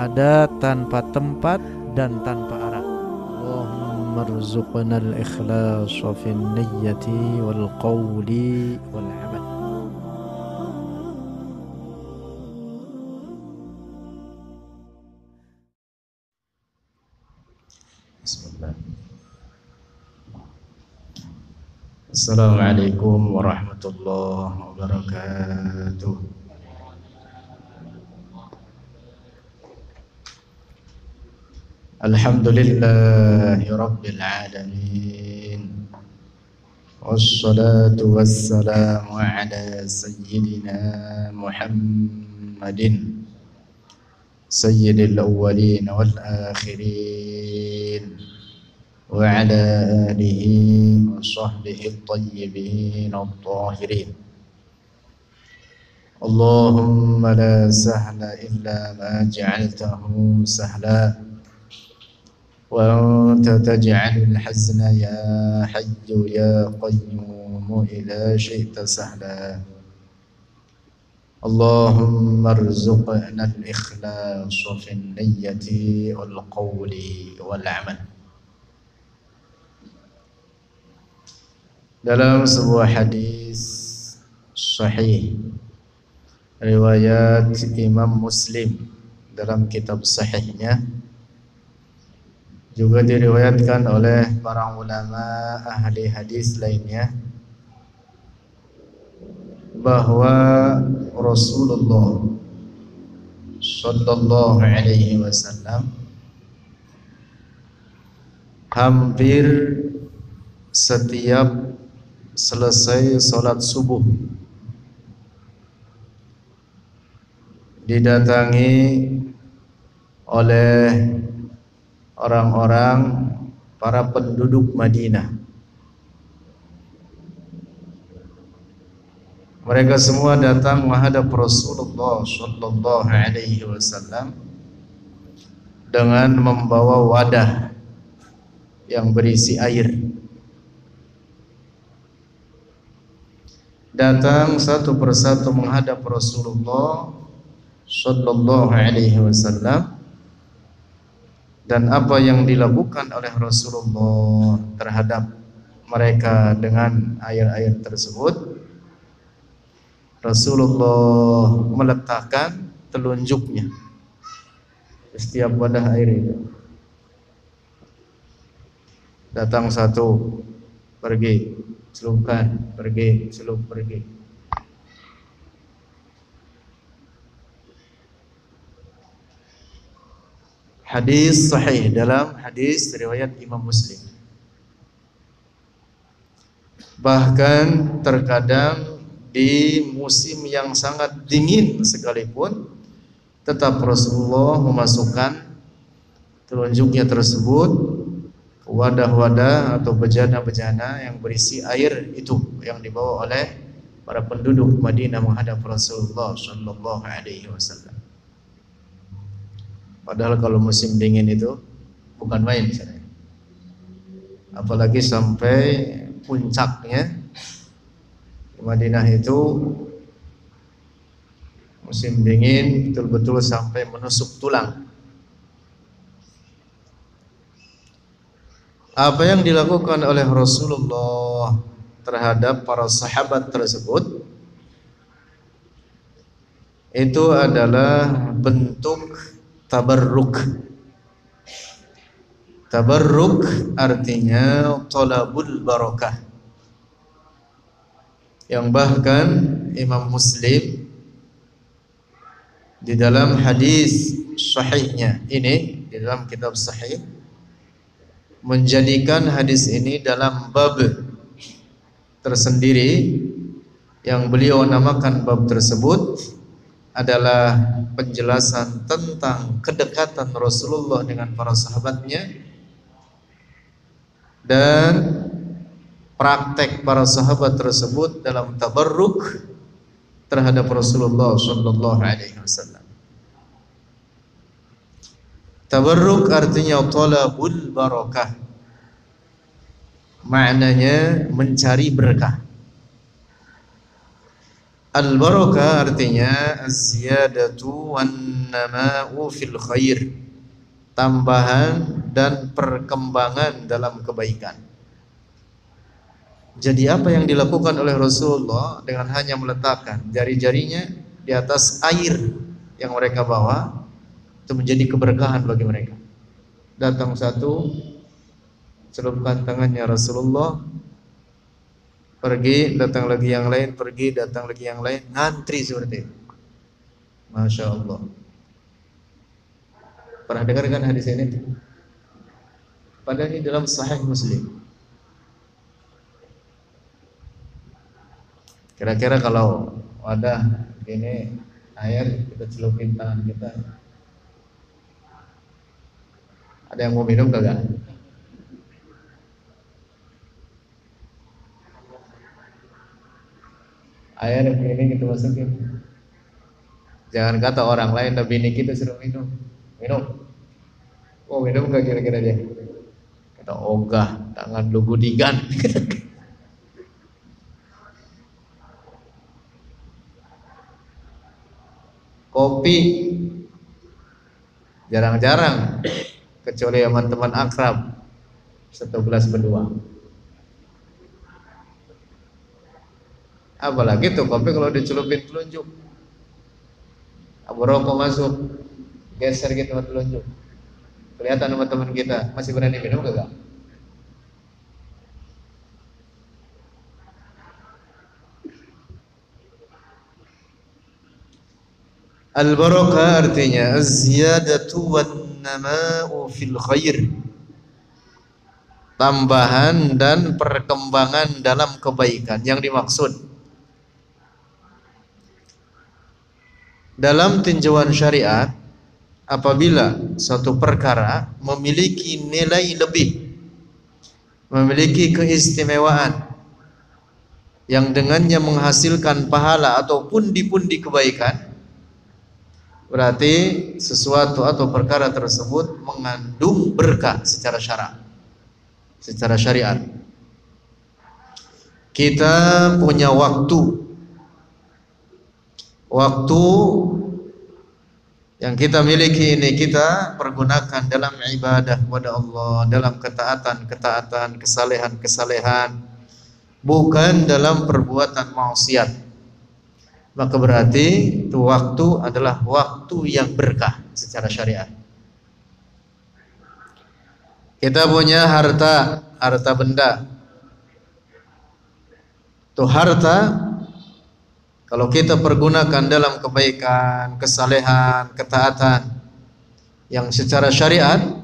ada tanpa tempat dan tanpa arah. Allahumma rzuqna al-ikhlas fi an-niyyati wal qawli wal amal. Bismillah. Assalamualaikum warahmatullahi wabarakatuh. Alhamdulillahi rabbil alamin. Wassalatu wassalamu ala sayyidina Muhammadin sayyidil awwalin wal akhirin wa ala alihi wa sahbihi at-tayyibin at-tahirin. Allahumma la sahla illa ma ja'altahu sahla wa anta taj'alul hazna ya hayyu ya qayyum idza syi'ta sahla. Allahumma rzuqna al-ikhlas fi an-niyyati wal qawli wal 'amal. Dalam sebuah hadis sahih riwayat Imam Muslim dalam kitab sahihnya, juga diriwayatkan oleh para ulama ahli hadis lainnya, bahwa Rasulullah sallallahu alaihi wasallam hampir setiap selesai sholat subuh didatangi oleh orang-orang para penduduk Madinah. Mereka semua datang menghadap Rasulullah sallallahu alaihi wasallam dengan membawa wadah yang berisi air. Datang satu persatu menghadap Rasulullah sallallahu alaihi wasallam, dan apa yang dilakukan oleh Rasulullah terhadap mereka dengan air-air tersebut, Rasulullah meletakkan telunjuknya di setiap wadah air itu. Datang satu, pergi, celupkan, pergi, celup, pergi. Hadis sahih dalam hadis riwayat Imam Muslim. Bahkan terkadang di musim yang sangat dingin sekalipun, tetap Rasulullah memasukkan telunjuknya tersebut ke wadah-wadah atau bejana-bejana yang berisi air itu yang dibawa oleh para penduduk Madinah menghadap Rasulullah sallallahu alaihi wasallam. Padahal kalau musim dingin itu bukan main, apalagi sampai puncaknya di Madinah itu musim dingin betul-betul sampai menusuk tulang. Apa yang dilakukan oleh Rasulullah terhadap para sahabat tersebut itu adalah bentuk tabarruk. Tabarruk artinya talabul barakah, yang bahkan Imam Muslim di dalam hadis sahihnya ini, di dalam kitab sahih, menjadikan hadis ini dalam bab tersendiri yang beliau namakan bab tersebut adalah penjelasan tentang kedekatan Rasulullah dengan para sahabatnya dan praktek para sahabat tersebut dalam tabarruk terhadap Rasulullah sallallahu alaihi wasallam. Tabarruk artinya talabul barakah. Maknanya mencari berkah. Al-barakah artinya az-ziyadatu wan nama'u fil khair, tambahan dan perkembangan dalam kebaikan. Jadi apa yang dilakukan oleh Rasulullah dengan hanya meletakkan jari-jarinya di atas air yang mereka bawa, itu menjadi keberkahan bagi mereka. Datang satu, celupkan tangannya Rasulullah, pergi, datang lagi yang lain, pergi, datang lagi yang lain, ngantri seperti itu. Masya Allah. Pernah dengar kan hadis ini? Padahal ini dalam Sahih Muslim. Kira-kira kalau wadah gini air kita celupin tangan kita, ada yang mau minum kagak? Air begini kita masukin. Jangan kata orang lain, tapi bini kita suruh minum. Minum. Oh minum nggak kira-kira dia? Kita ogah, tangan lu gudigan. Kopi jarang-jarang, kecuali sama teman akrab, satu gelas berdua. Apalagi tuh kopi kalau dicelupin telunjuk, abu rokok masuk, geser gitu sama telunjuk, kelihatan sama teman kita, masih berani minum gak? Al-barakah artinya az-ziyadatu wan nama'u fil khair, tambahan dan perkembangan dalam kebaikan. Yang dimaksud dalam tinjauan syariat, apabila suatu perkara memiliki nilai lebih, memiliki keistimewaan yang dengannya menghasilkan pahala atau pundi-pundi kebaikan, berarti sesuatu atau perkara tersebut mengandung berkah secara syariat. Kita punya waktu yang kita miliki ini kita pergunakan dalam ibadah kepada Allah, dalam ketaatan, kesalehan, bukan dalam perbuatan maksiat. Maka berarti itu waktu adalah waktu yang berkah secara syariat. Kita punya harta benda. Itu harta kalau kita pergunakan dalam kebaikan, kesalehan, ketaatan yang secara syariat,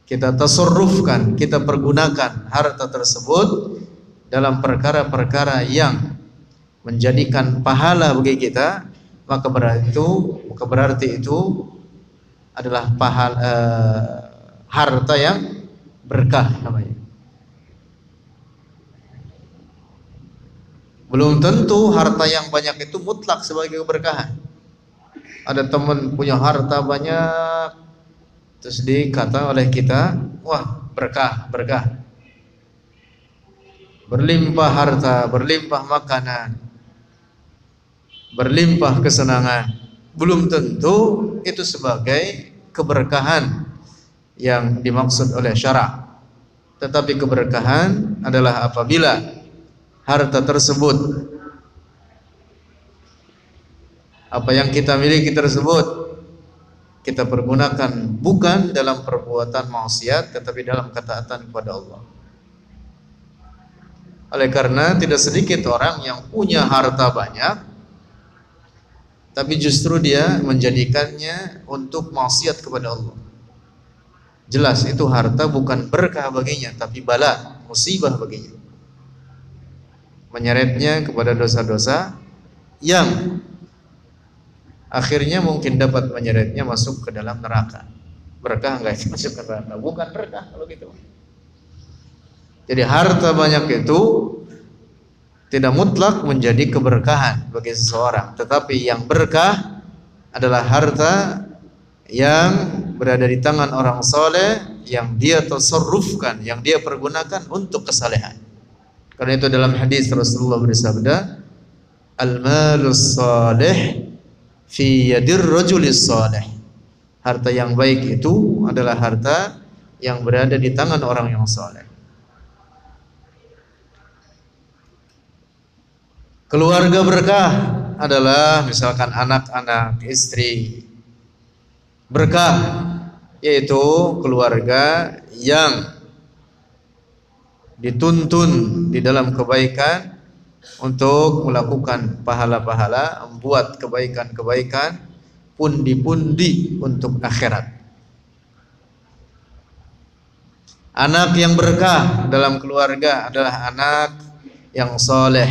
kita tasarrufkan, kita pergunakan harta tersebut dalam perkara-perkara yang menjadikan pahala bagi kita, maka berarti itu adalah harta yang berkah namanya. Belum tentu harta yang banyak itu mutlak sebagai keberkahan. Ada teman punya harta banyak, terus dikata oleh kita, wah berkah, berlimpah harta, berlimpah makanan, berlimpah kesenangan. Belum tentu itu sebagai keberkahan yang dimaksud oleh syara'. Tetapi keberkahan adalah apabila harta tersebut, apa yang kita miliki tersebut, kita pergunakan bukan dalam perbuatan maksiat, tetapi dalam ketaatan kepada Allah. Oleh karena tidak sedikit orang yang punya harta banyak, tapi justru dia menjadikannya untuk maksiat kepada Allah. Jelas itu harta bukan berkah baginya, tapi bala, musibah baginya. Menyeretnya kepada dosa-dosa yang akhirnya mungkin dapat menyeretnya masuk ke dalam neraka. Berkah enggak itu masuk ke neraka? Bukan berkah kalau gitu. Jadi harta banyak itu tidak mutlak menjadi keberkahan bagi seseorang, tetapi yang berkah adalah harta yang berada di tangan orang soleh, yang dia tasarrufkan, yang dia pergunakan untuk kesalehan. Karena itu dalam hadis Rasulullah bersabda, Al-malus salih fi yadir rajulis salih. Harta yang baik itu adalah harta yang berada di tangan orang yang saleh. Keluarga berkah adalah misalkan anak-anak, istri. Berkah yaitu keluarga yang dituntun di dalam kebaikan untuk melakukan pahala-pahala, membuat kebaikan-kebaikan, pundi-pundi untuk akhirat. Anak yang berkah dalam keluarga adalah anak yang soleh,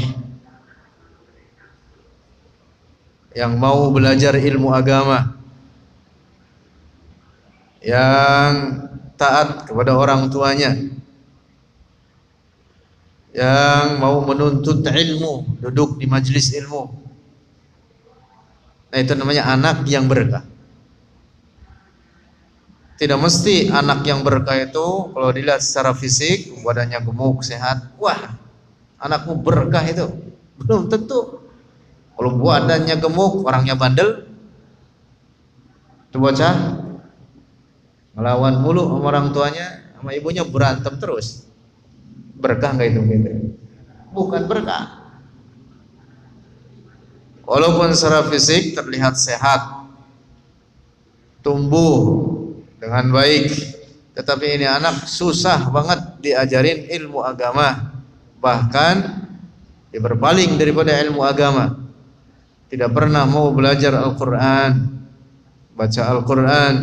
yang mau belajar ilmu agama, yang taat kepada orang tuanya, yang mau menuntut ilmu, duduk di majelis ilmu. Nah, itu namanya anak yang berkah. Tidak mesti anak yang berkah itu kalau dilihat secara fisik badannya gemuk, sehat, wah anakmu berkah itu. Belum tentu. Kalau badannya gemuk, orangnya bandel, itu bocah ngelawan mulu sama orang tuanya, sama ibunya berantem terus. Berkah nggak itu gitu? Bukan berkah. Walaupun secara fisik terlihat sehat, tumbuh dengan baik, tetapi ini anak susah banget diajarin ilmu agama, bahkan dia berpaling daripada ilmu agama. Tidak pernah mau belajar Al-Quran, baca Al-Quran,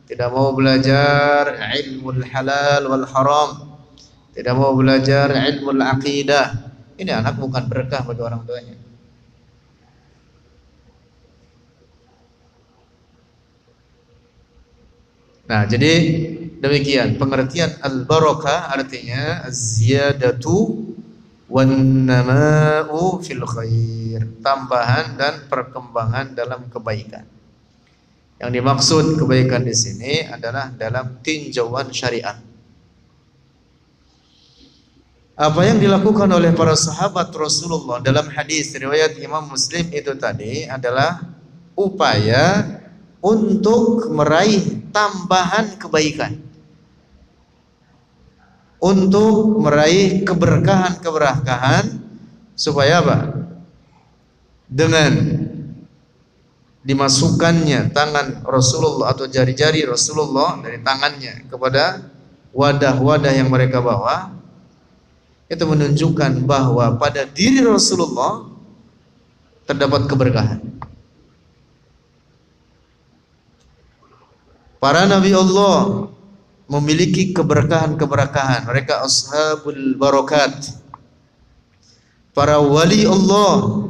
tidak mau belajar ilmu halal wal haram, tidak mau belajar ilmu aqidah. Ini anak bukan berkah bagi orang tuanya. Nah, jadi demikian pengertian al-barakah, artinya az-ziyadatu wan nama'u fil khair, tambahan dan perkembangan dalam kebaikan. Yang dimaksud kebaikan di sini adalah dalam tinjauan syariat. Apa yang dilakukan oleh para sahabat Rasulullah dalam hadis riwayat Imam Muslim itu tadi adalah upaya untuk meraih tambahan kebaikan, untuk meraih keberkahan-keberkahan, supaya apa? Dengan dimasukkannya tangan Rasulullah atau jari-jari Rasulullah dari tangannya kepada wadah-wadah yang mereka bawa, itu menunjukkan bahwa pada diri Rasulullah terdapat keberkahan. Para nabi Allah memiliki keberkahan-keberkahan. Mereka ashabul barakat. Para wali Allah,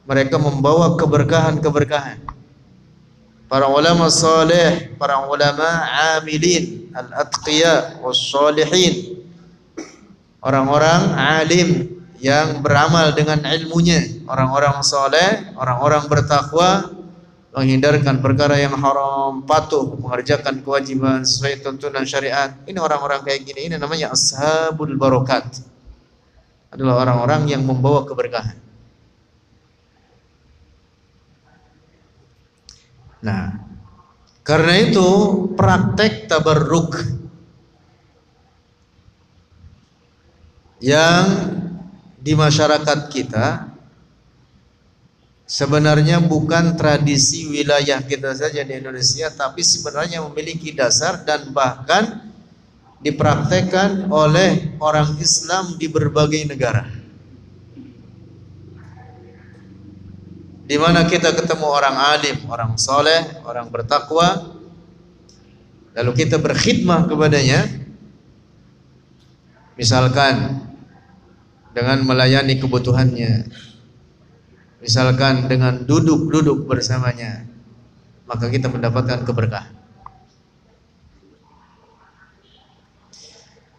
mereka membawa keberkahan-keberkahan. Para ulama saleh, para ulama amilin, al-atqiya was-salihin, orang-orang alim yang beramal dengan ilmunya, orang-orang saleh, orang-orang bertakwa, menghindarkan perkara yang haram, patuh mengerjakan kewajiban sesuai tuntunan syariat. Ini orang-orang kayak gini, ini namanya ashabul barakat. Adalah orang-orang yang membawa keberkahan. Nah, karena itu praktek tabarruk yang di masyarakat kita sebenarnya bukan tradisi wilayah kita saja di Indonesia, tapi sebenarnya memiliki dasar dan bahkan dipraktekkan oleh orang Islam di berbagai negara. Di mana kita ketemu orang alim, orang soleh, orang bertakwa, lalu kita berkhidmah kepadanya, misalkan dengan melayani kebutuhannya, misalkan dengan duduk-duduk bersamanya, maka kita mendapatkan keberkahan.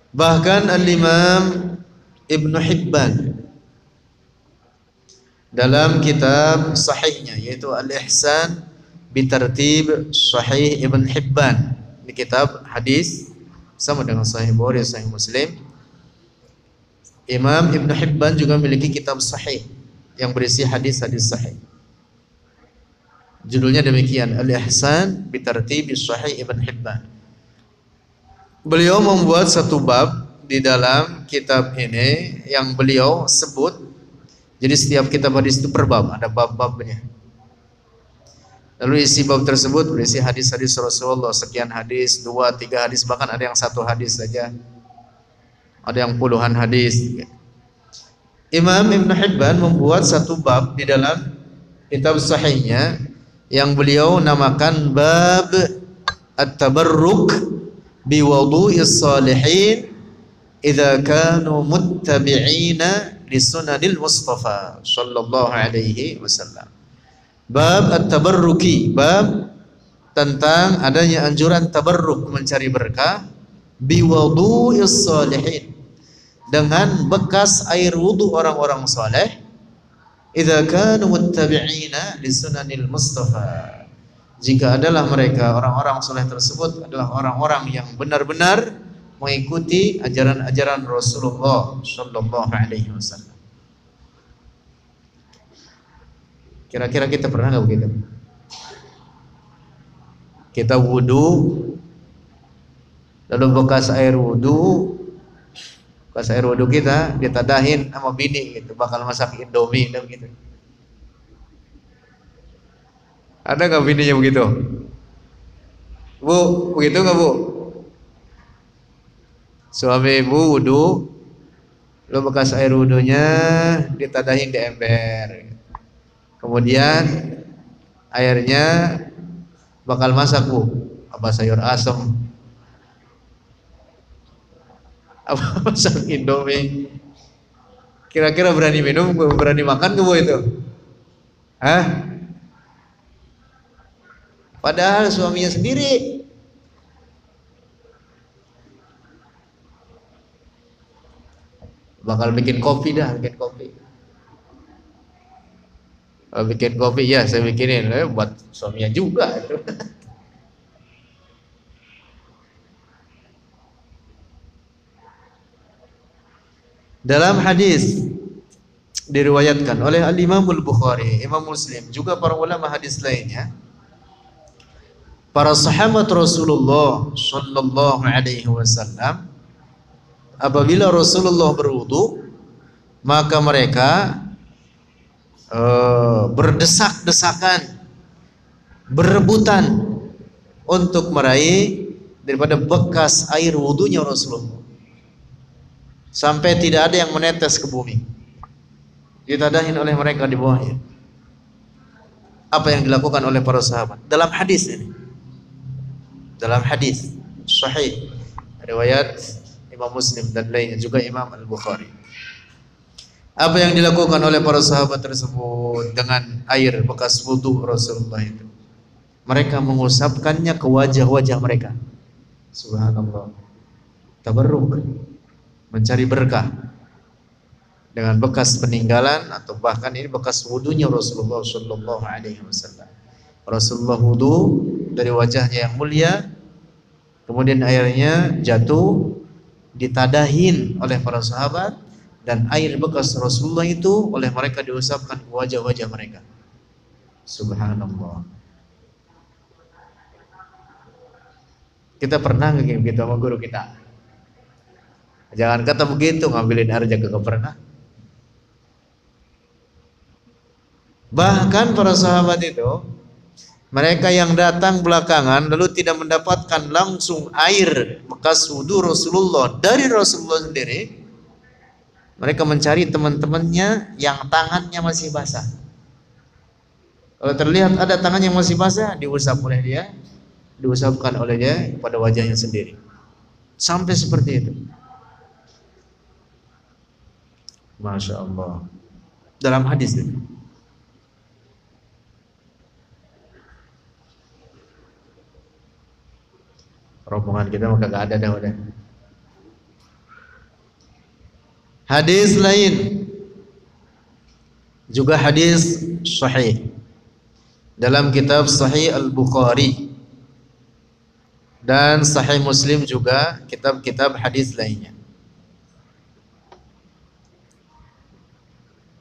Bahkan Al-Imam Ibn Hibban dalam kitab sahihnya, yaitu Al-Ihsan Bitartib Sahih Ibn Hibban, di kitab hadis sama dengan Sahih Bukhari, Sahih Muslim. Imam Ibn Hibban juga memiliki kitab sahih yang berisi hadis-hadis sahih. Judulnya demikian, Al-Ihsan bi Tartibi Sahih Ibn Hibban. Beliau membuat satu bab di dalam kitab ini yang beliau sebut. Jadi setiap kitab hadis itu per bab, ada bab-babnya. Lalu isi bab tersebut berisi hadis-hadis Rasulullah, sekian hadis, 2, 3 hadis, bahkan ada yang 1 hadis saja. Ada yang puluhan hadis. Imam Ibn Hibban membuat satu bab di dalam kitab sahihnya yang beliau namakan bab at-tabarruk bi wudu'is salihin idza kanu muttabi'ina li sunanil Mustafa sallallahu alaihi wasallam. Bab at-tabarruki, bab tentang adanya anjuran tabarruk, mencari berkah, bi wudu'is salihin, dengan bekas air wudu orang-orang saleh, idza kanu muttabi'ina li sunanil Mustafa, jika adalah mereka orang-orang saleh tersebut adalah orang-orang yang benar-benar mengikuti ajaran-ajaran Rasulullah sallallahu alaihi wasallam. Kira-kira kita pernah nggak begitu? Kita wudu, lalu bekas air wudu kita ditadahin sama bini gitu, bakal masak Indomie dan gitu. Ada nggak bininya begitu? Bu, begitu nggak bu? Suami ibu wudu, lalu bekas air wudunya ditadahin di ember. Kemudian airnya bakal masak bu, apa sayur asem, apa masak Indomie. Kira-kira berani minum, berani makan ke bu itu? Hah? Padahal suaminya sendiri. Bakal bikin kopi dah, bikin kopi. Bikin kopi ya saya bikinin, buat suaminya juga. Dalam hadis diriwayatkan oleh Al-Imam Al-Bukhari, Imam Muslim, juga para ulama hadis lainnya, para sahabat Rasulullah sallallahu alaihi wasallam apabila Rasulullah berwudu, maka mereka berdesak-desakan, berebutan untuk meraih daripada bekas air wudunya Rasulullah, sampai tidak ada yang menetes ke bumi, ditadahin oleh mereka di bawahnya. Apa yang dilakukan oleh para sahabat dalam hadis ini, dalam hadis sahih riwayat Imam Muslim dan lainnya, juga Imam Al-Bukhari. Apa yang dilakukan oleh para sahabat tersebut dengan air bekas wudu Rasulullah itu? Mereka mengusapkannya ke wajah-wajah mereka. Subhanallah. Tabarruk, mencari berkah dengan bekas peninggalan atau bahkan ini bekas wudunya Rasulullah sallallahu alaihi wasallam. Rasulullah wudu dari wajahnya yang mulia, kemudian airnya jatuh, ditadahin oleh para sahabat, dan air bekas Rasulullah itu oleh mereka diusapkan ke wajah-wajah mereka. Subhanallah. Kita pernah nggak begitu sama guru kita? Jangan kata begitu, ngambilin air jaga ke pernah. Bahkan para sahabat itu, mereka yang datang belakangan lalu tidak mendapatkan langsung air bekas wudu Rasulullah dari Rasulullah sendiri, mereka mencari teman-temannya yang tangannya masih basah. Kalau terlihat ada tangan yang masih basah, diusap oleh dia, diusapkan oleh dia pada wajahnya sendiri. Sampai seperti itu. Masya Allah. Dalam hadis ini. Rombongan kita maka gak ada dah udah. Hadis lain juga hadis sahih dalam kitab Sahih Al-Bukhari dan Sahih Muslim, juga kitab-kitab hadis lainnya.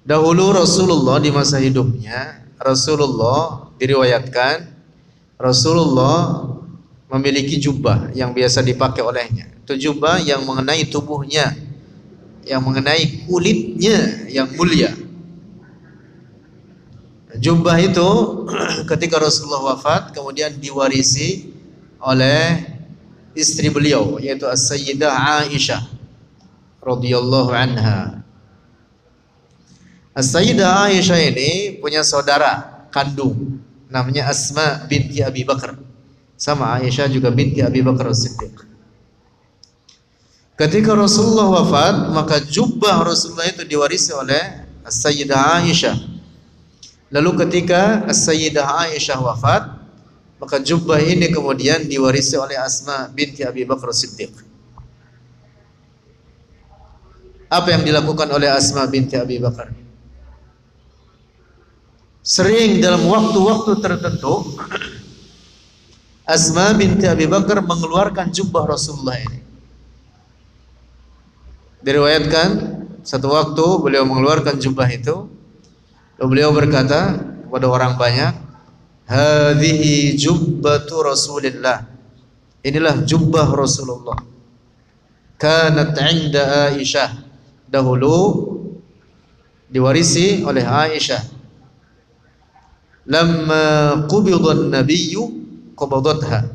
Dahulu Rasulullah di masa hidupnya, Rasulullah diriwayatkan Rasulullah memiliki jubah yang biasa dipakai olehnya. Itu jubah yang mengenai tubuhnya, yang mengenai kulitnya yang mulia. Jubah itu ketika Rasulullah wafat kemudian diwarisi oleh istri beliau, yaitu As-Sayyidah Aisyah radhiyallahu anha. As-Sayyidah Aisyah ini punya saudara kandung namanya Asma binti Abi Bakar. Sama Aisyah juga binti Abi Bakar As-Siddiq. Ketika Rasulullah wafat, maka jubah Rasulullah itu diwarisi oleh As-Sayyidah Aisyah. Lalu ketika As-Sayyidah Aisyah wafat, maka jubah ini kemudian diwarisi oleh Asma binti Abi Bakar As-Siddiq. Apa yang dilakukan oleh Asma binti Abi Bakar? Sering dalam waktu-waktu tertentu Asma binti Abi Bakar mengeluarkan jubah Rasulullah ini. Diriwayatkan satu waktu beliau mengeluarkan jubah itu, lalu beliau berkata kepada orang banyak, "Hadhihi jubbatu Rasulillah." Inilah jubah Rasulullah. Kanat 'inda Aisyah. Dahulu diwarisi oleh Aisyah. Lamma qubida an-nabiyyu qabadatha.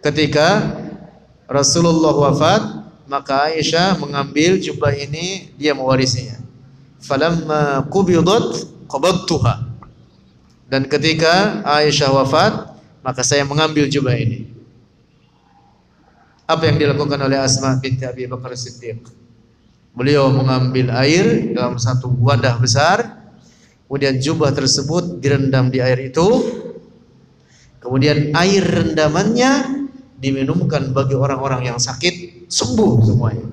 Ketika Rasulullah wafat, maka Aisyah mengambil jubah ini, dia mewarisinya. Falamma qubidat qabadtuha. Dan ketika Aisyah wafat, maka saya mengambil jubah ini. Apa yang dilakukan oleh Asma binti Abi Bakar Siddiq? Beliau mengambil air dalam satu wadah besar, kemudian jubah tersebut direndam di air itu, kemudian air rendamannya diminumkan bagi orang-orang yang sakit, sembuh semuanya.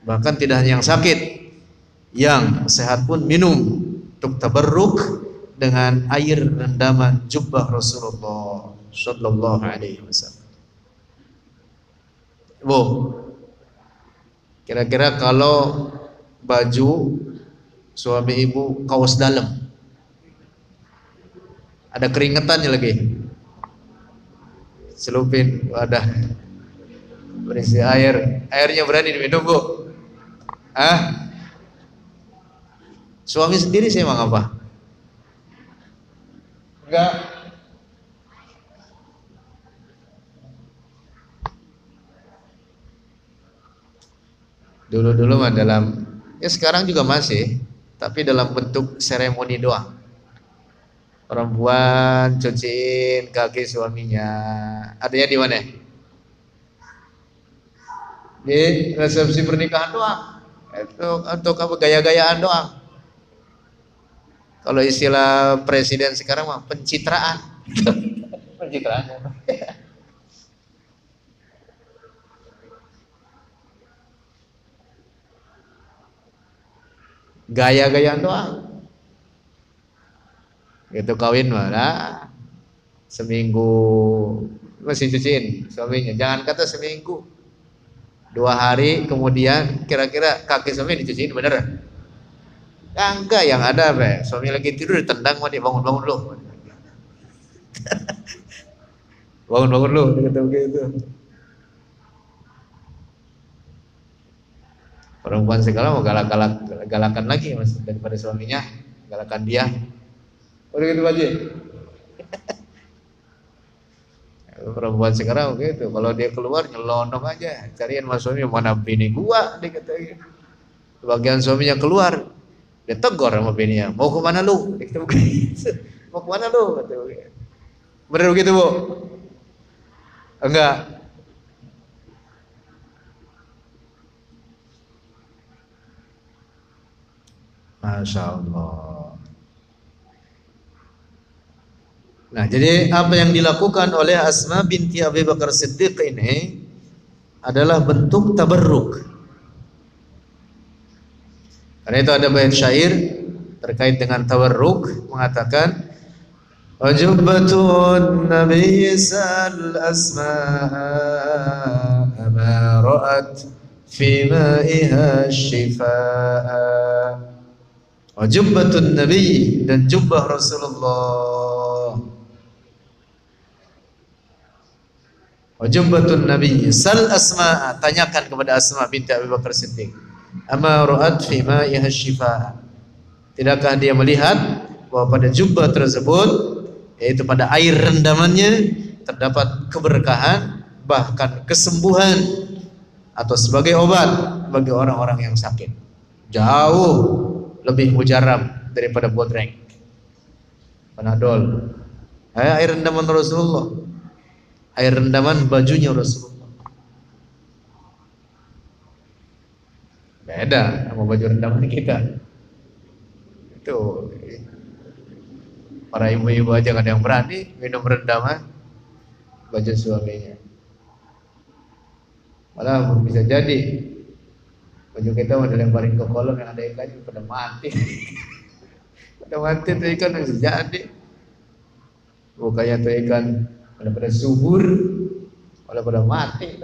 Bahkan tidak hanya yang sakit, yang sehat pun minum untuk tabarruk dengan air rendaman jubah Rasulullah sallallahu alaihi wasallam. Bu, kira-kira kalau baju suami ibu kaos dalam, ada keringetannya lagi, celupin wadah berisi air, airnya berani diminum bu? Suami sendiri sih emang apa? Enggak. Dulu-dulu mah dalam, ya sekarang juga masih, tapi dalam bentuk seremoni doang. Perempuan cuciin kaki suaminya. Adanya di mana? Di resepsi pernikahan doang. Itu untuk apa, gaya-gayaan doang. Kalau istilah presiden sekarang mah pencitraan. Pencitraan. Gaya-gayaan doang. Gitu kawin mana seminggu masih cuciin suaminya. Jangan kata seminggu, 2 hari kemudian kira-kira kaki suami dicuciin beneran? Enggak, yang ada apa? Suami lagi tidur ditendang, mau dia bangun-bangun lu. Bangun-bangun lu, kata begitu. Perempuan sekarang mau galakan lagi mas daripada suaminya, galakan dia. Udah gitu aja. Perempuan sekarang begitu, kalau dia keluar nyelonong aja, cariin mas suami mana bini gua, dia kata gitu. Bagian suaminya keluar, dia tegur sama bininya, mau kemana lu? Dia kata begitu. Mau kemana lu? Kata begitu. Bener begitu bu? Enggak. Masya Allah. Nah, jadi apa yang dilakukan oleh Asma binti Abi Bakar Siddiq ini adalah bentuk tabarruk. Karena itu ada bait syair terkait dengan tabarruk mengatakan, wajubbatun nabiy sal asma ma ra'at fi ma'iha shifaa. Wa jubbatun nabi, dan jubbah Rasulullah. Wa jubbatun nabi sal Asma, tanyakan kepada Asma binti Abu Bakar Siddiq, ama ra'at fi ma'iha shifaa, tidakkah dia melihat bahwa pada jubbah tersebut, yaitu pada air rendamannya, terdapat keberkahan, bahkan kesembuhan atau sebagai obat bagi orang-orang yang sakit. Jauh lebih mujarab daripada bodreng, Panadol. Air rendaman Rasulullah, air rendaman bajunya Rasulullah. Beda sama baju rendaman kita. Itu para ibu-ibu aja kadang berani minum rendaman baju suaminya. Malah bisa jadi baju kita mau dilemparin ke kolam yang ada ikannya pada mati. Pada mati tuh ikan bisa jadi. Bukannya tuh ikan pada subur, pada mati.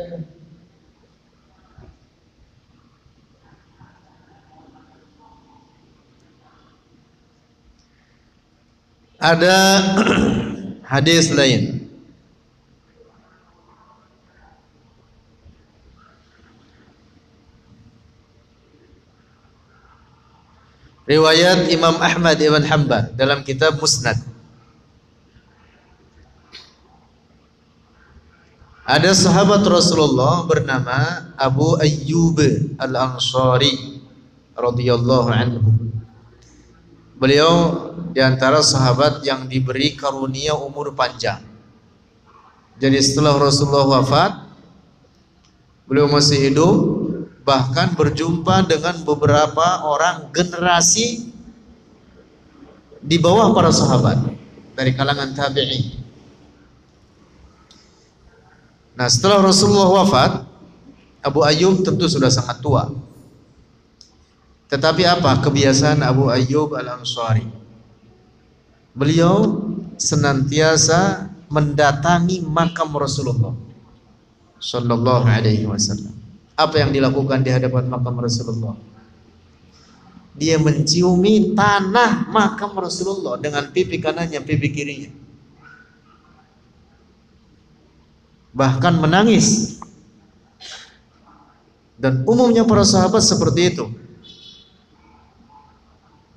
Ada hadis lain. Riwayat Imam Ahmad ibn Hanbal dalam kitab Musnad. Ada sahabat Rasulullah bernama Abu Ayyub Al-Ansari radhiyallahu anhu. Beliau di antara sahabat yang diberi karunia umur panjang. Jadi setelah Rasulullah wafat, beliau masih hidup, bahkan berjumpa dengan beberapa orang generasi di bawah para sahabat dari kalangan tabi'in. Nah, setelah Rasulullah wafat, Abu Ayyub tentu sudah sangat tua. Tetapi apa kebiasaan Abu Ayyub Al-Ansari? Beliau senantiasa mendatangi makam Rasulullah sallallahu alaihi wasallam. Apa yang dilakukan di hadapan makam Rasulullah? Dia menciumi tanah makam Rasulullah dengan pipi kanannya, pipi kirinya. Bahkan menangis. Dan umumnya para sahabat seperti itu.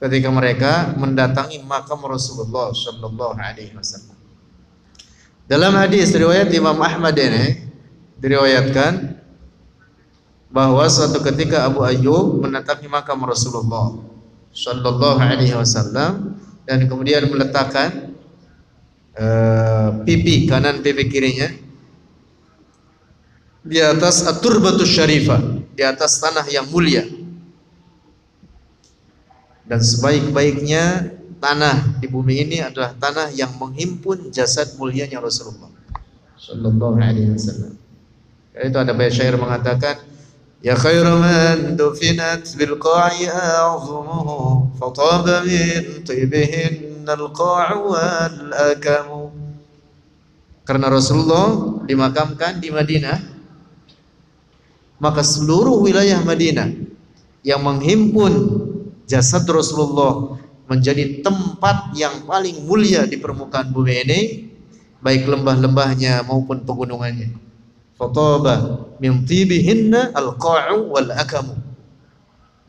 Ketika mereka mendatangi makam Rasulullah sallallahu alaihi wasallam. Dalam hadis riwayat Imam Ahmad ini diriwayatkan bahwa suatu ketika Abu Ayyub mendatangi makam Rasulullah sallallahu alaihi wasallam dan kemudian meletakkan pipi kanan pipi kirinya di atas at-turbatus syarifah, di atas tanah yang mulia. Dan sebaik-baiknya tanah di bumi ini adalah tanah yang menghimpun jasad mulianya Rasulullah sallallahu alaihi wasallam. Itu ada bait syair mengatakan, ya khairu man dufinat bil qa'i a'zumuhu fataba min tibihin al-qa'u wal akamu. Karena Rasulullah dimakamkan di Madinah, maka seluruh wilayah Madinah yang menghimpun jasad Rasulullah menjadi tempat yang paling mulia di permukaan bumi ini, baik lembah-lembahnya maupun pegunungannya. Fataba min tibihinna al-qa'u wal akamu.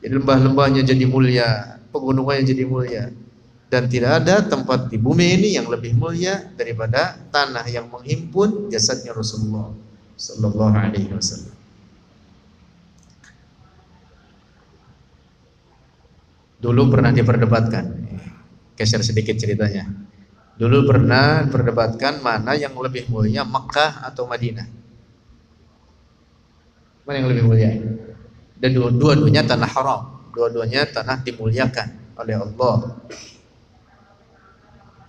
Jadi lembah-lembahnya jadi mulia, pegunungannya jadi mulia, dan tidak ada tempat di bumi ini yang lebih mulia daripada tanah yang menghimpun jasadnya Rasulullah sallallahu alaihi wasallam. Dulu pernah diperdebatkan, geser sedikit ceritanya. Dulu pernah diperdebatkan mana yang lebih mulia, Mekah atau Madinah. Mana yang lebih mulia? Dan dua-duanya tanah haram, dua-duanya tanah dimuliakan oleh Allah.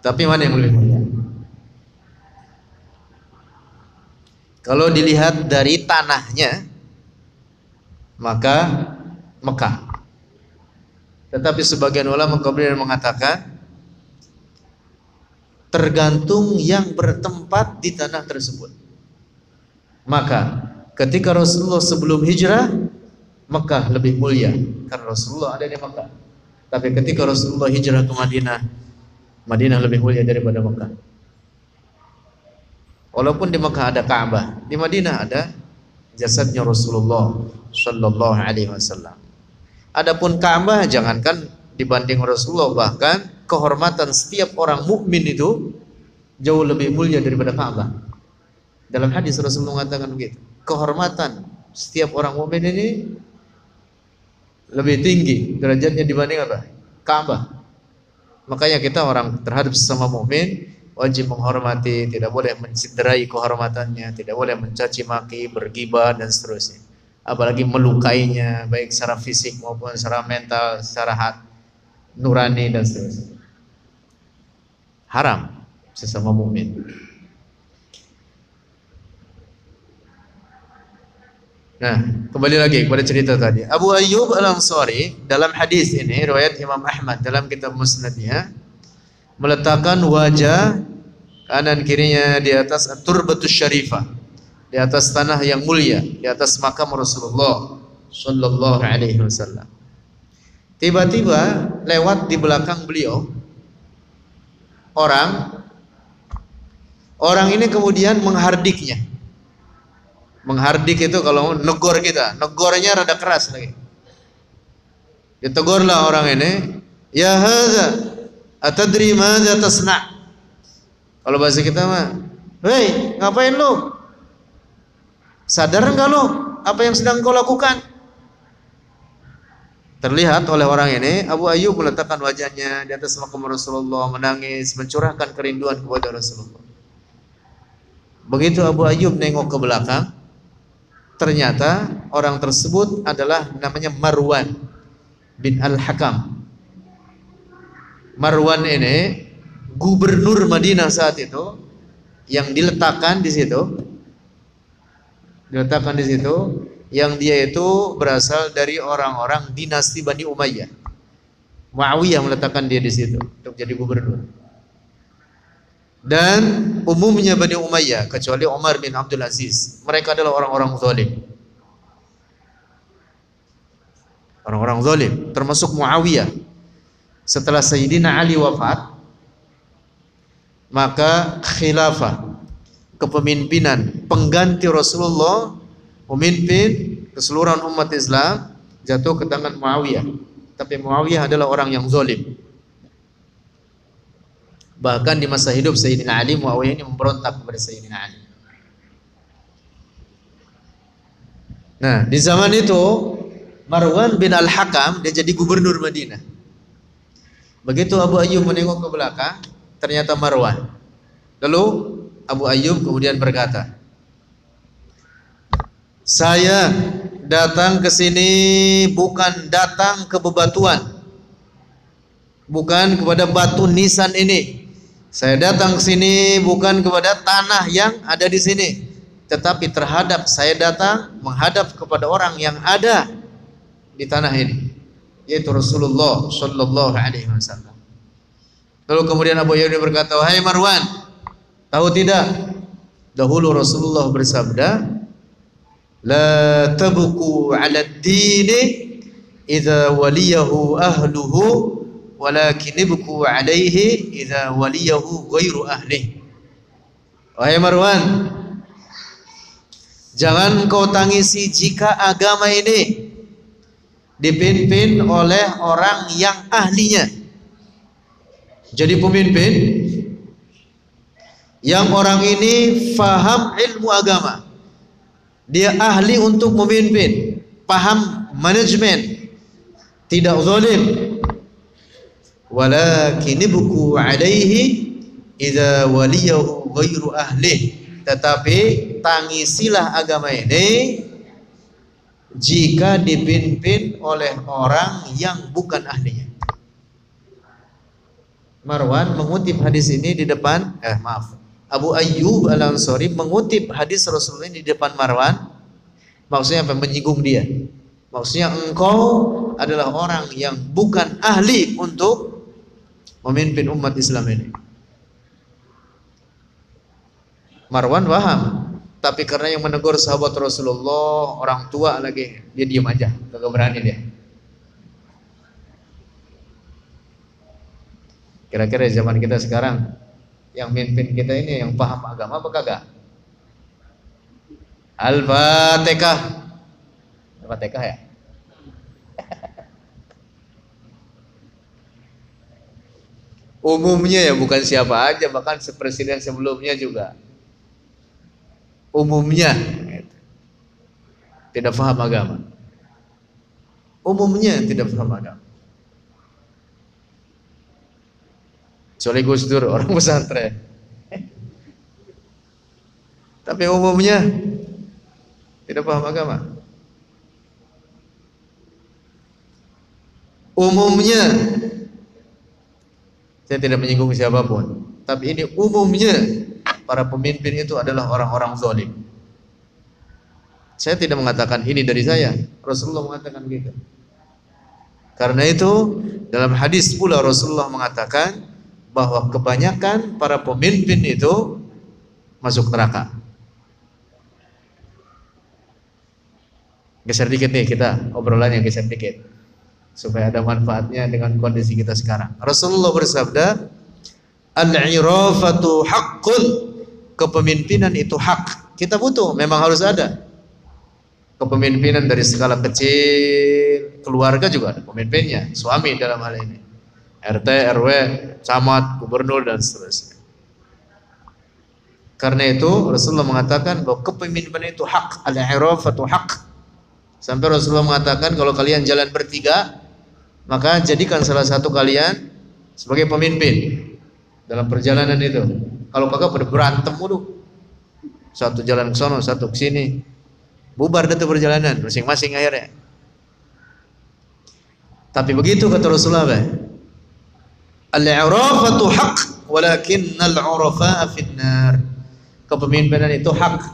Tapi mana yang lebih mulia? Kalau dilihat dari tanahnya, maka Mekah. Tetapi sebagian ulama kemudian mengatakan tergantung yang bertempat di tanah tersebut. Maka ketika Rasulullah sebelum hijrah Mekah lebih mulia karena Rasulullah ada di Mekah. Tapi ketika Rasulullah hijrah ke Madinah, Madinah lebih mulia daripada Mekah. Walaupun di Mekah ada Ka'bah, di Madinah ada jasadnya Rasulullah sallallahu alaihi wasallam. Adapun Ka'bah jangankan dibanding Rasulullah, bahkan kehormatan setiap orang mukmin itu jauh lebih mulia daripada Ka'bah. Dalam hadis Rasulullah mengatakan begitu. Kehormatan setiap orang mukmin ini lebih tinggi derajatnya dibanding apa? Ka'bah. Makanya kita orang terhadap sesama mukmin wajib menghormati, tidak boleh menciderai kehormatannya, tidak boleh mencaci maki, bergibah dan seterusnya. Apalagi melukainya baik secara fisik maupun secara mental, secara hati nurani dan seterusnya. Haram sesama mukmin. Nah, kembali lagi kepada cerita tadi. Abu Ayyub Al-Ansari dalam hadis ini riwayat Imam Ahmad dalam kitab Musnadnya meletakkan wajah kanan kirinya di atas Turbatus Syarifah, di atas tanah yang mulia, di atas makam Rasulullah sallallahu alaihi wasallam. Tiba-tiba lewat di belakang beliau orang ini kemudian menghardiknya. Menghardik itu kalau negor kita, negornya rada keras lagi. Ditegurlah orang ini, ya hadza atadri madza tasna'. Kalau bahasa kita mah, "Hei, ngapain lu? Sadar enggak lu apa yang sedang kau lakukan?" Terlihat oleh orang ini, Abu Ayyub meletakkan wajahnya di atas makam Rasulullah, menangis, mencurahkan kerinduan kepada Rasulullah. Begitu Abu Ayyub nengok ke belakang, ternyata orang tersebut adalah namanya Marwan bin Al-Hakam. Marwan ini gubernur Madinah saat itu, yang diletakkan di situ, yang dia itu berasal dari orang-orang dinasti Bani Umayyah. Muawiyah meletakkan dia di situ untuk jadi gubernur. Dan umumnya Bani Umayyah kecuali Umar bin Abdul Aziz, mereka adalah orang-orang zalim. Orang-orang zalim, termasuk Muawiyah. Setelah Sayyidina Ali wafat, maka khilafah, kepemimpinan, pengganti Rasulullah, pemimpin keseluruhan umat Islam jatuh ke tangan Muawiyah. Tapi Muawiyah adalah orang yang zalim. Bahkan di masa hidup Sayyidina Ali, Muawiyah ini memberontak kepada Sayyidina Ali. Nah, di zaman itu Marwan bin Al-Hakam dia jadi gubernur Madinah. Begitu Abu Ayyub menengok ke belakang, ternyata Marwan. Lalu Abu Ayyub kemudian berkata, "Saya datang ke sini bukan datang ke bebatuan, bukan kepada batu nisan ini. Saya datang ke sini bukan kepada tanah yang ada di sini, tetapi saya datang menghadap kepada orang yang ada di tanah ini, yaitu Rasulullah sallallahu alaihi wasallam." Lalu kemudian Abu Ayyub berkata, "Wahai Marwan, tahu tidak, dahulu Rasulullah bersabda, la tabku 'ala ad-dini idza waliyahu ahluhu, walakin ibku 'alaihi idza waliyahu ghairu ahlihi." Wahai Marwan, jangan kau tangisi jika agama ini dipimpin oleh orang yang ahlinya. Jadi pemimpin yang orang ini faham ilmu agama, dia ahli untuk memimpin, paham manajemen, tidak zalim. Walakin ibku 'alaihi idza waliyahu ghairu ahli, tetapi tangisilah agama ini jika dipimpin oleh orang yang bukan ahlinya. Marwan mengutip hadis ini di depan Abu Ayyub Al-Ansari mengutip hadis Rasulullah ini di depan Marwan. Maksudnya apa? Menyinggung dia. Maksudnya engkau adalah orang yang bukan ahli untuk memimpin umat Islam ini. Marwan paham, Tapi karena yang menegur sahabat Rasulullah orang tua lagi, dia diam aja, kagak berani dia. Kira-kira zaman kita sekarang yang mimpin kita ini yang paham agama apa kagak? Al-Fatihah. Al-Fatihah ya? Umumnya ya, bukan siapa aja, bahkan presiden sebelumnya juga umumnya tidak paham agama. Umumnya tidak paham agama. Kecuali Gus Dur, orang pesantren. Tapi umumnya tidak paham agama. Umumnya, saya tidak menyinggung siapapun, tapi ini umumnya para pemimpin itu adalah orang-orang zalim. Saya tidak mengatakan ini dari saya, Rasulullah mengatakan gitu. Karena itu dalam hadis pula Rasulullah mengatakan bahwa kebanyakan para pemimpin itu masuk neraka. Geser dikit nih kita, obrolannya geser dikit supaya ada manfaatnya dengan kondisi kita sekarang. Rasulullah bersabda, al-irafatu haqqun, kepemimpinan itu hak. Kita butuh, memang harus ada kepemimpinan dari skala kecil, keluarga juga ada pemimpinnya, suami dalam hal ini, RT, RW, camat, gubernur dan seterusnya. Karena itu Rasulullah mengatakan bahwa kepemimpinan itu hak, al-irafatu haq. Sampai Rasulullah mengatakan kalau kalian jalan bertiga, maka jadikan salah satu kalian sebagai pemimpin dalam perjalanan itu. Kalau kagak pada berantem mulu, satu jalan ke sono, satu ke sini, bubar deh perjalanan masing-masing akhirnya. Tapi begitu kata Rasulullah, al-'urafatu haqq walakinnal 'urafa'a finnar. Kepemimpinan itu hak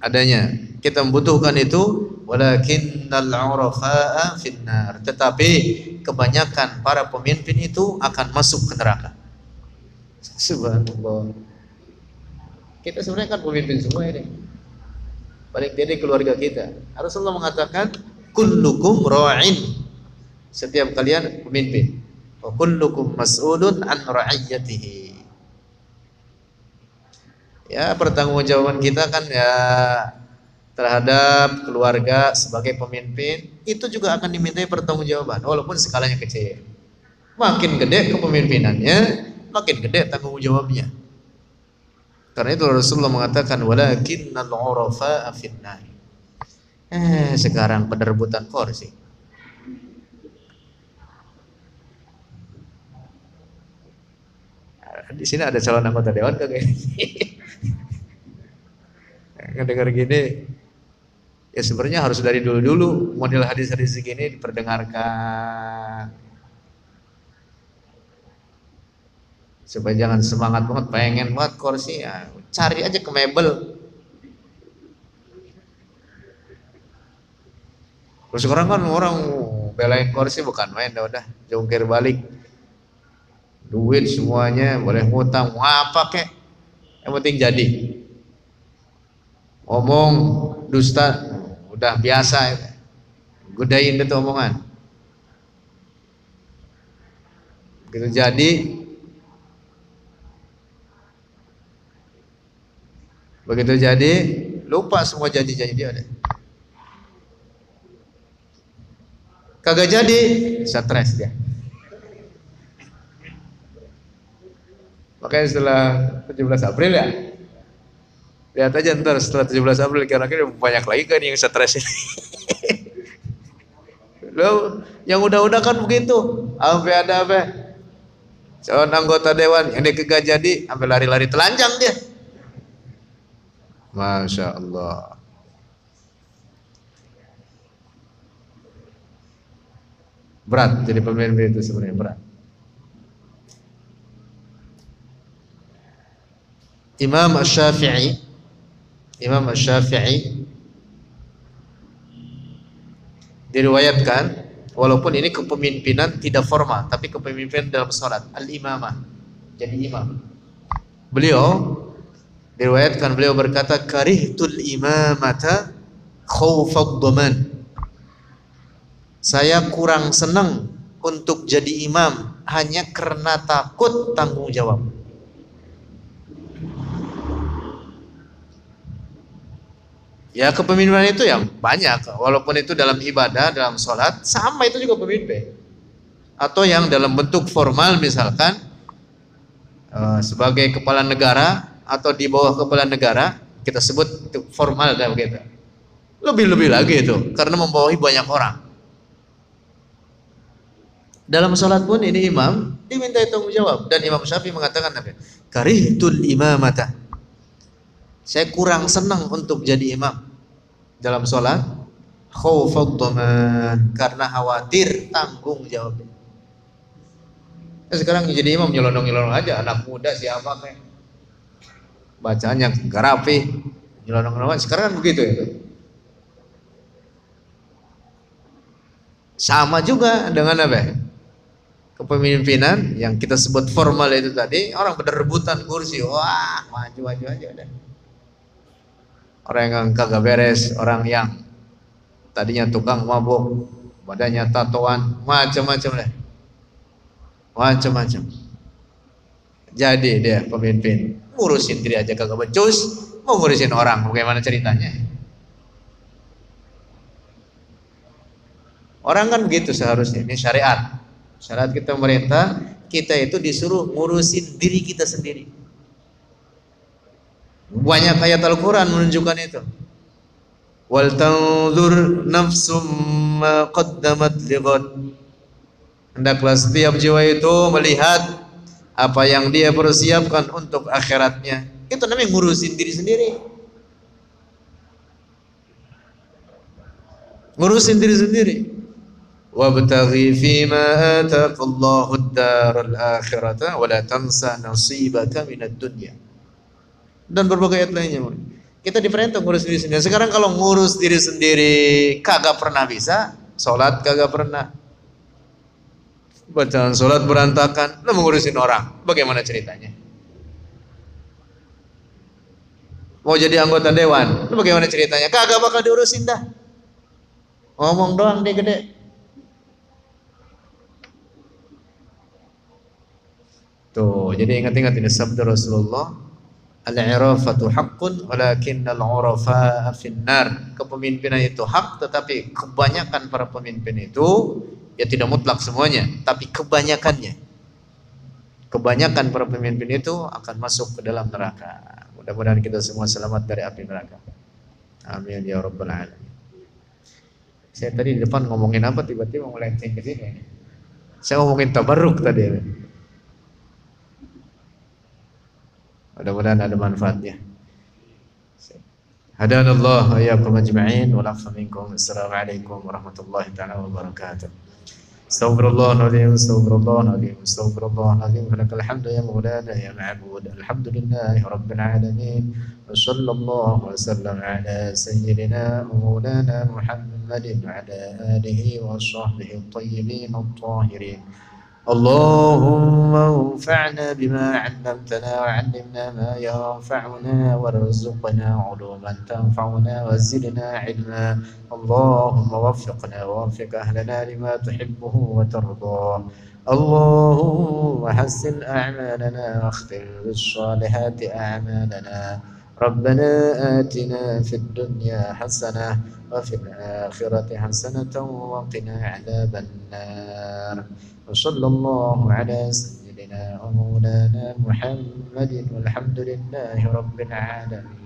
adanya, kita membutuhkan itu, walakinnal 'urafa'a finnar. Tetapi kebanyakan para pemimpin itu akan masuk ke neraka. Subhanallah. Kita sebenarnya kan pemimpin semua ini. Paling tidak keluarga kita. Rasulullah mengatakan kullukum ra'in. Setiap kalian pemimpin. Wa kullukum mas'ulun an ra'iyyatihi. Ya, pertanggungjawaban kita kan ya terhadap keluarga sebagai pemimpin itu juga akan dimintai pertanggungjawaban walaupun skalanya kecil. Makin gede kepemimpinannya, makin gede tanggung jawabnya. Karena itu Rasulullah mengatakan walakinnal 'urafa'a finnar. Sekarang perebutan kursi. Di sini ada calon anggota dewan kagak? Ngedengar gini, ya sebenarnya harus dari dulu-dulu model hadis-hadis segini diperdengarkan. Supaya jangan semangat banget, pengen banget kursi, ya cari aja ke mebel. Terus sekarang kan orang belain kursi bukan main, udah jungkir balik, duit semuanya, boleh ngutang, mau apa kek, yang penting jadi. Ngomong dusta udah biasa, godain itu omongan. Begitu jadi, lupa semua janji-janji dia ada. Kagak jadi, stres dia. Makanya setelah 17 April ya, lihat aja ntar setelah 17 April kira-kira banyak lagi kan yang stres ini. Lo yang udah-udah kan begitu, sampai ada apa? Calon anggota dewan yang dia kagak jadi, sampai lari-lari telanjang dia. Masya Allah. Berat jadi pemimpin itu sebenarnya berat. Imam Asy-Syafi'i diriwayatkan, walaupun ini kepemimpinan tidak formal, tapi kepemimpinan dalam sholat, al-imamah, jadi imam. Beliau Diriwayatkan beliau berkata, karihtul imamata khaufad dhaman. Saya kurang senang untuk jadi imam hanya karena takut tanggung jawab. Ya, kepemimpinan itu yang banyak, walaupun itu dalam ibadah, dalam sholat, sama itu juga pemimpin. Atau yang dalam bentuk formal, misalkan sebagai kepala negara atau di bawah kepala negara, kita sebut itu formal dan begitu. Lebih-lebih lagi itu, karena membawahi banyak orang. Dalam sholat pun ini imam diminta tanggung jawab, dan Imam Syafi'i mengatakan apa? Karihtul imamata. Saya kurang senang untuk jadi imam dalam sholat, khaufad dhaman, karena khawatir tanggung jawab. Sekarang jadi imam nyelonong-nyelonong aja, anak muda siapa kayak bacaannya gak rapi, nyelonong-nyelonong. Sekarang kan begitu itu. Sama juga dengan apa? Kepemimpinan yang kita sebut formal itu tadi, orang pada rebutan kursi, wah maju-maju aja udah. Orang yang kagak beres, orang yang tadinya tukang mabuk, badannya tatoan, macam-macam deh, macam-macam. Jadi dia pemimpin, ngurusin diri aja kagak becus, mau ngurusin orang, bagaimana ceritanya? Orang kan begitu seharusnya, ini syariat. Syariat kita pemerintah, kita itu disuruh ngurusin diri kita sendiri. Banyak ayat Al-Quran menunjukkan itu. Wal tanzur nafsum ma qaddamat lighad. Hendaklah setiap jiwa itu melihat apa yang dia persiapkan untuk akhiratnya. Itu namanya ngurusin diri sendiri. Ngurusin diri sendiri. Wabtaghi fima ataqallahu ad-daral akhirata wa la tansa nasibaka minad dunya. Dan berbagai ayat lainnya. Kita diperintah ngurus diri sendiri. Sekarang kalau ngurus diri sendiri kagak pernah bisa, sholat kagak pernah, bacaan sholat berantakan, lu mengurusin orang, bagaimana ceritanya? Mau jadi anggota dewan, lu bagaimana ceritanya? Kagak bakal diurusin dah. Ngomong doang dia gede. Tuh, jadi ingat-ingat ini sabda Rasulullah, al-'irafatu haqqun walakinnal 'urafa'a finnar. Kepemimpinan itu hak, tetapi kebanyakan para pemimpin itu ya tidak mutlak semuanya, tapi kebanyakannya. Kebanyakan para pemimpin itu akan masuk ke dalam neraka. Mudah-mudahan kita semua selamat dari api neraka. Amin ya rabbal alamin. Saya tadi di depan ngomongin apa, tiba-tiba melenceng ke sini. Saya ngomongin tabarruk tadi. Mudah-mudahan ada manfaatnya. Hadanallahu wa iyyakum ajma'in wa la'afa minkum. Assalamualaikum warahmatullahi ta'ala wabarakatuh. Astaghfirullahaladzim, astaghfirullahaladzim, astaghfirullahaladzim. Lakal hamdu ya maulana ya ma'bud. Alhamdulillahi rabbil alamin. Wa sallallahu wa sallam ala sayyidina maulana Muhammadin wa ala alihi wa sahbihi at-tayyibin at-tahirin. اللهم انفعنا بما علمتنا وعلمنا ما ينفعنا وارزقنا علوما تنفعنا وزدنا علما. اللهم وفقنا ووفق أهلنا لما تحبه وترضاه. اللهم حسن أعمالنا واختم بالصالحات أعمالنا. ربنا آتنا في الدنيا حسنة وفي الآخرة حسنة وقنا عذاب النار. وصلى الله على سيدنا ومولانا محمد والحمد لله رب العالمين.